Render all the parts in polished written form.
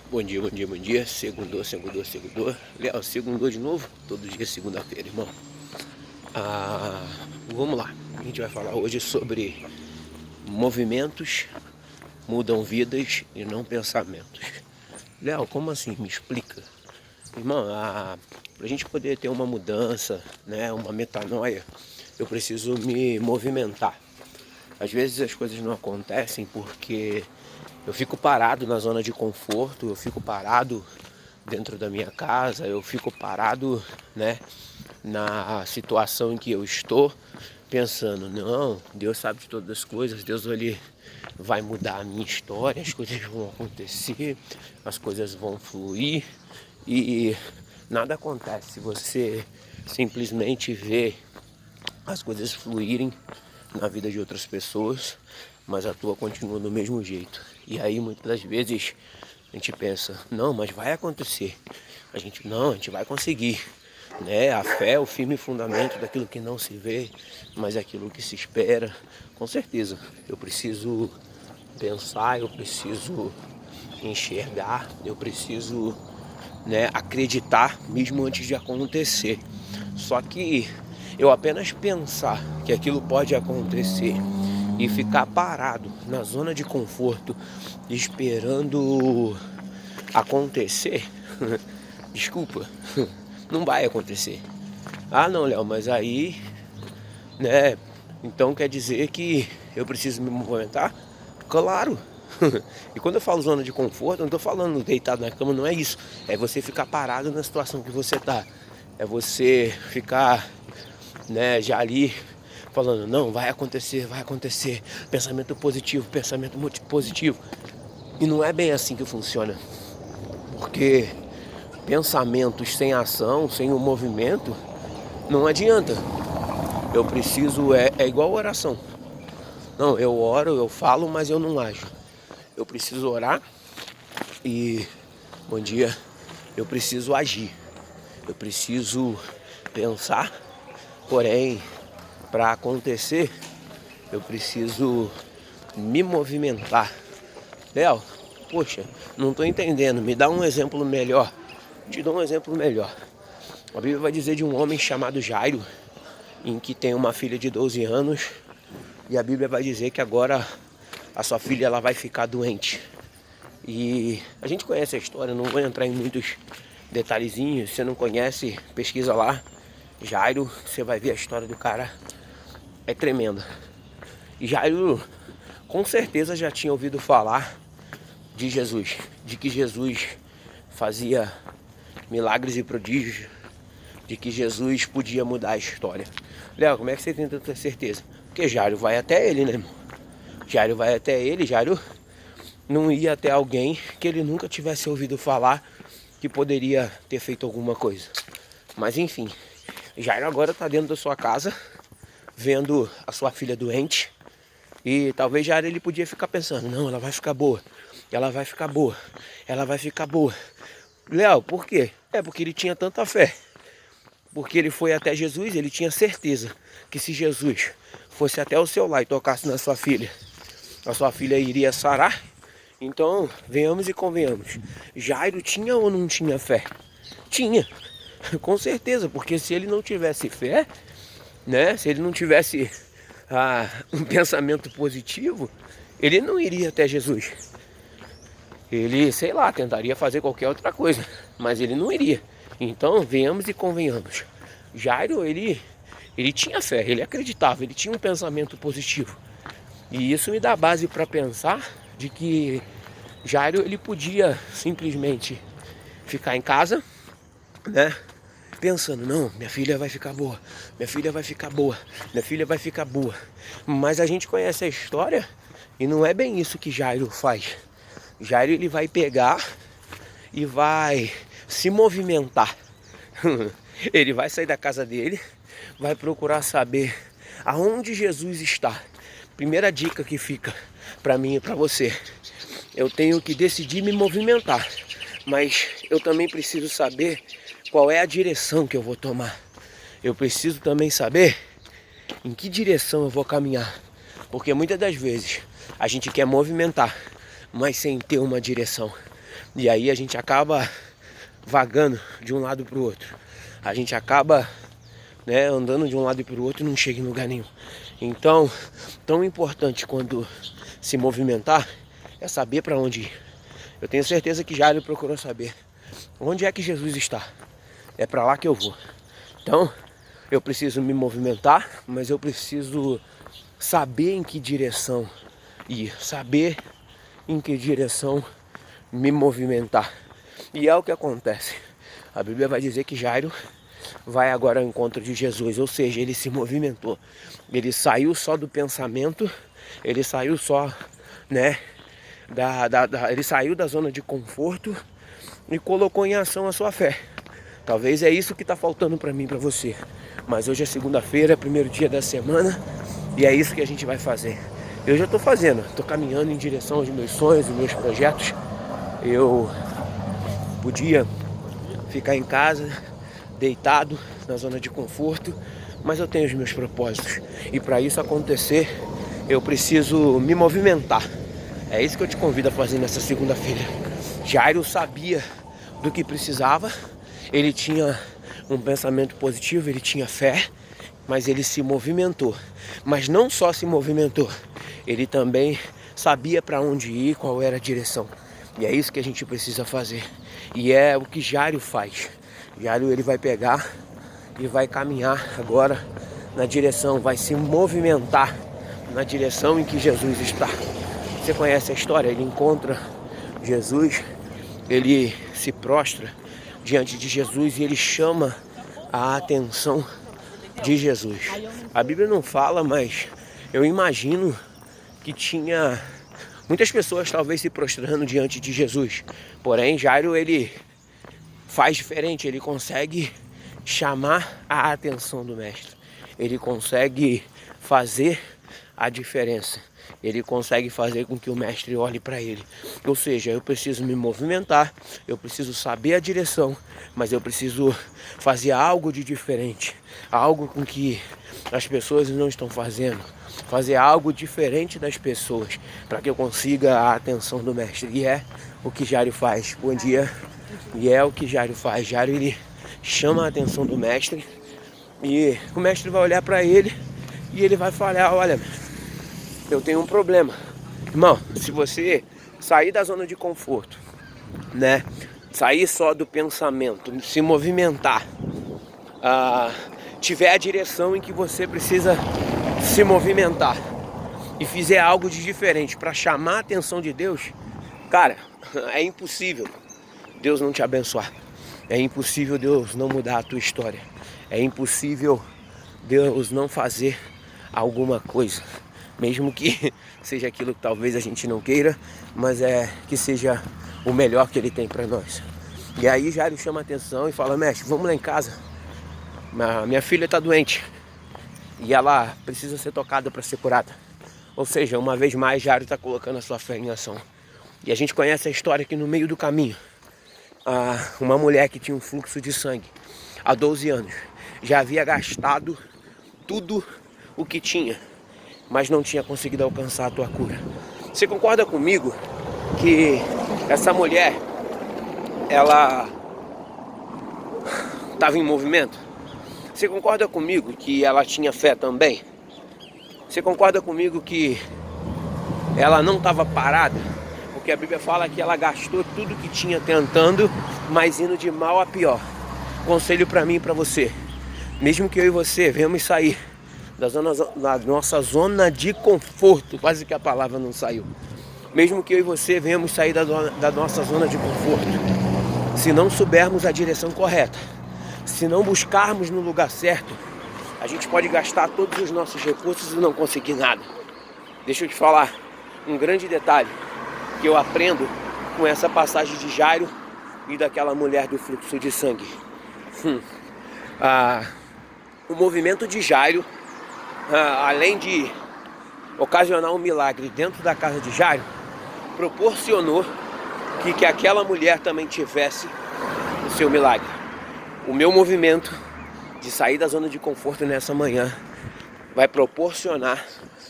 Bom dia, bom dia, bom dia. Segundou, segundou, segundou. Léo, segundou de novo? Todo dia é segunda-feira, irmão. Vamos lá. A gente vai falar hoje sobre movimentos mudam vidas e não pensamentos. Léo, como assim? Me explica. Irmão, pra gente poder ter uma mudança, né, uma metanoia, eu preciso me movimentar. Às vezes as coisas não acontecem porque eu fico parado na zona de conforto, eu fico parado dentro da minha casa, eu fico parado, né, na situação em que eu estou, pensando, não, Deus sabe de todas as coisas, Deus ele vai mudar a minha história, as coisas vão acontecer, as coisas vão fluir e nada acontece se você simplesmente vê as coisas fluírem na vida de outras pessoas, mas a tua continua do mesmo jeito. E aí muitas das vezes a gente pensa, não, mas vai acontecer. A gente vai conseguir. Né? A fé é o firme fundamento daquilo que não se vê, mas é aquilo que se espera. Com certeza, eu preciso pensar, eu preciso enxergar, eu preciso, né, acreditar mesmo antes de acontecer. Só que eu apenas pensar que aquilo pode acontecer e ficar parado na zona de conforto esperando acontecer, desculpa, não vai acontecer. Ah não, Léo, mas aí, né, então quer dizer que eu preciso me movimentar? Claro. E quando eu falo zona de conforto, eu não estou falando deitado na cama, não é isso. É você ficar parado na situação que você está. É você ficar, né, já ali falando, não, vai acontecer, pensamento positivo, pensamento positivo. E não é bem assim que funciona, porque pensamentos sem ação, sem o movimento, não adianta. Eu preciso, é igual oração. Não, eu oro, eu falo, mas eu não ajo. Eu preciso orar e, bom dia, eu preciso agir. Eu preciso pensar, porém, para acontecer, eu preciso me movimentar. Léo, poxa, não estou entendendo, me dá um exemplo melhor. Te dou um exemplo melhor. A Bíblia vai dizer de um homem chamado Jairo, em que tem uma filha de 12 anos, e a Bíblia vai dizer que agora a sua filha ela vai ficar doente. E a gente conhece a história, não vou entrar em muitos detalhezinhos. Se você não conhece, pesquisa lá. Jairo, você vai ver a história do cara, é tremenda. E Jairo, com certeza já tinha ouvido falar de Jesus, de que Jesus fazia milagres e prodígios, de que Jesus podia mudar a história. Léo, como é que você tem tanta certeza? Porque Jairo vai até ele, né, irmão? Jairo vai até ele, Jairo não ia até alguém que ele nunca tivesse ouvido falar que poderia ter feito alguma coisa. Mas enfim, Jairo agora está dentro da sua casa, vendo a sua filha doente. E talvez Jairo ele podia ficar pensando, não, ela vai ficar boa, ela vai ficar boa, ela vai ficar boa. Léo, por quê? É porque ele tinha tanta fé. Porque ele foi até Jesus, ele tinha certeza que se Jesus fosse até o seu lar e tocasse na sua filha, a sua filha iria sarar. Então, venhamos e convenhamos. Jairo tinha ou não tinha fé? Tinha, com certeza, porque se ele não tivesse fé, né? Se ele não tivesse um pensamento positivo, ele não iria até Jesus. Ele, sei lá, tentaria fazer qualquer outra coisa, mas ele não iria. Então, venhamos e convenhamos. Jairo, ele tinha fé, ele acreditava, ele tinha um pensamento positivo. E isso me dá base para pensar de que Jairo, ele podia simplesmente ficar em casa, né? Pensando, não, minha filha vai ficar boa, minha filha vai ficar boa, minha filha vai ficar boa. Mas a gente conhece a história e não é bem isso que Jairo faz. Jairo ele vai pegar e vai se movimentar. Ele vai sair da casa dele, vai procurar saber aonde Jesus está. Primeira dica que fica para mim e para você. Eu tenho que decidir me movimentar, mas eu também preciso saber qual é a direção que eu vou tomar. Eu preciso também saber em que direção eu vou caminhar. Porque muitas das vezes a gente quer movimentar, mas sem ter uma direção. E aí a gente acaba vagando de um lado para o outro. A gente acaba, né, andando de um lado para o outro e não chega em lugar nenhum. Então, tão importante quando se movimentar é saber para onde ir. Eu tenho certeza que Jairo procurou saber onde é que Jesus está. É para lá que eu vou. Então, eu preciso me movimentar, mas eu preciso saber em que direção ir, saber em que direção me movimentar. E é o que acontece. A Bíblia vai dizer que Jairo vai agora ao encontro de Jesus, ou seja, ele se movimentou. Ele saiu só do pensamento, ele saiu só, né, ele saiu da zona de conforto e colocou em ação a sua fé. Talvez é isso que está faltando para mim e para você. Mas hoje é segunda-feira, primeiro dia da semana, e é isso que a gente vai fazer. Eu já estou fazendo, estou caminhando em direção aos meus sonhos, aos meus projetos. Eu podia ficar em casa, deitado, na zona de conforto, mas eu tenho os meus propósitos. E para isso acontecer, eu preciso me movimentar. É isso que eu te convido a fazer nessa segunda-feira. Jairo sabia do que precisava, ele tinha um pensamento positivo, ele tinha fé, mas ele se movimentou. Mas não só se movimentou, ele também sabia para onde ir, qual era a direção. E é isso que a gente precisa fazer. E é o que Jairo faz. Jairo, ele vai pegar e vai caminhar agora na direção, vai se movimentar na direção em que Jesus está. Você conhece a história? Ele encontra Jesus, ele se prostra diante de Jesus e ele chama a atenção de Jesus. A Bíblia não fala, mas eu imagino que tinha muitas pessoas talvez se prostrando diante de Jesus. Porém, Jairo, ele faz diferente, ele consegue chamar a atenção do mestre. Ele consegue fazer a diferença. Ele consegue fazer com que o mestre olhe para ele. Ou seja, eu preciso me movimentar, eu preciso saber a direção, mas eu preciso fazer algo de diferente. Algo com que as pessoas não estão fazendo. Fazer algo diferente das pessoas, para que eu consiga a atenção do mestre. E é o que Jairo faz. Bom dia. E é o que Jairo faz. Jairo, ele chama a atenção do mestre. E o mestre vai olhar para ele e ele vai falar: olha, eu tenho um problema. Irmão, se você sair da zona de conforto, né? Sair só do pensamento, se movimentar, tiver a direção em que você precisa se movimentar e fizer algo de diferente para chamar a atenção de Deus, cara, é impossível Deus não te abençoar. É impossível Deus não mudar a tua história. É impossível Deus não fazer alguma coisa. Mesmo que seja aquilo que talvez a gente não queira, mas é que seja o melhor que Ele tem para nós. E aí Jairo chama a atenção e fala: mestre, vamos lá em casa. Minha filha está doente e ela precisa ser tocada para ser curada. Ou seja, uma vez mais Jairo está colocando a sua fé em ação. E a gente conhece a história que no meio do caminho, uma mulher que tinha um fluxo de sangue há 12 anos já havia gastado tudo o que tinha, mas não tinha conseguido alcançar a tua cura. Você concorda comigo que essa mulher, ela estava em movimento? Você concorda comigo que ela tinha fé também? Você concorda comigo que ela não estava parada? Porque a Bíblia fala que ela gastou tudo que tinha tentando, mas indo de mal a pior. Conselho para mim e para você: mesmo que eu e você venhamos sair da nossa zona de conforto, quase que a palavra não saiu. Mesmo que eu e você venhamos sair da nossa zona de conforto, se não soubermos a direção correta, se não buscarmos no lugar certo, a gente pode gastar todos os nossos recursos e não conseguir nada. Deixa eu te falar um grande detalhe que eu aprendo com essa passagem de Jairo e daquela mulher do fluxo de sangue. O movimento de Jairo, além de ocasionar um milagre dentro da casa de Jairo, proporcionou que aquela mulher também tivesse o seu milagre. O meu movimento de sair da zona de conforto nessa manhã vai proporcionar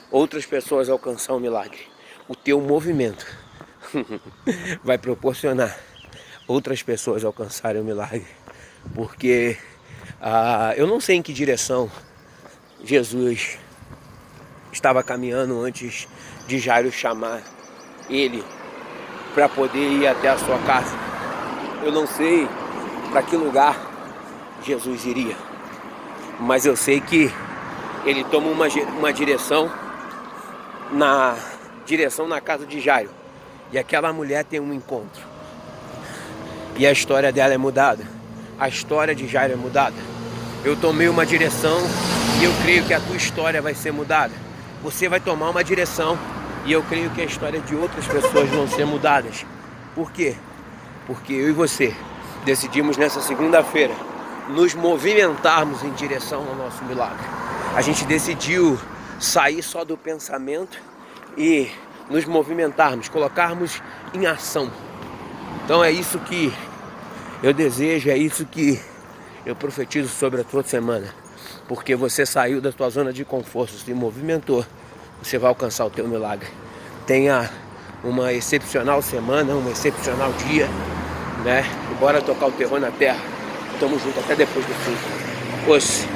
outras pessoas alcançar o milagre. O teu movimento vai proporcionar outras pessoas alcançarem o milagre. Porque eu não sei em que direção Jesus estava caminhando antes de Jairo chamar ele para poder ir até a sua casa. Eu não sei para que lugar Jesus iria, mas eu sei que ele toma uma direção na casa de Jairo, e aquela mulher tem um encontro, e a história dela é mudada, a história de Jairo é mudada. Eu tomei uma direção e eu creio que a tua história vai ser mudada. Você vai tomar uma direção e eu creio que a história de outras pessoas vão ser mudadas. Por quê? Porque eu e você decidimos nessa segunda-feira nos movimentarmos em direção ao nosso milagre. A gente decidiu sair só do pensamento e nos movimentarmos, colocarmos em ação. Então é isso que eu desejo, é isso que eu profetizo sobre a tua semana. Porque você saiu da tua zona de conforto, se movimentou, você vai alcançar o teu milagre. Tenha uma excepcional semana, um excepcional dia, né? E bora tocar o terror na terra. Tamo junto até depois do fim. Oxe.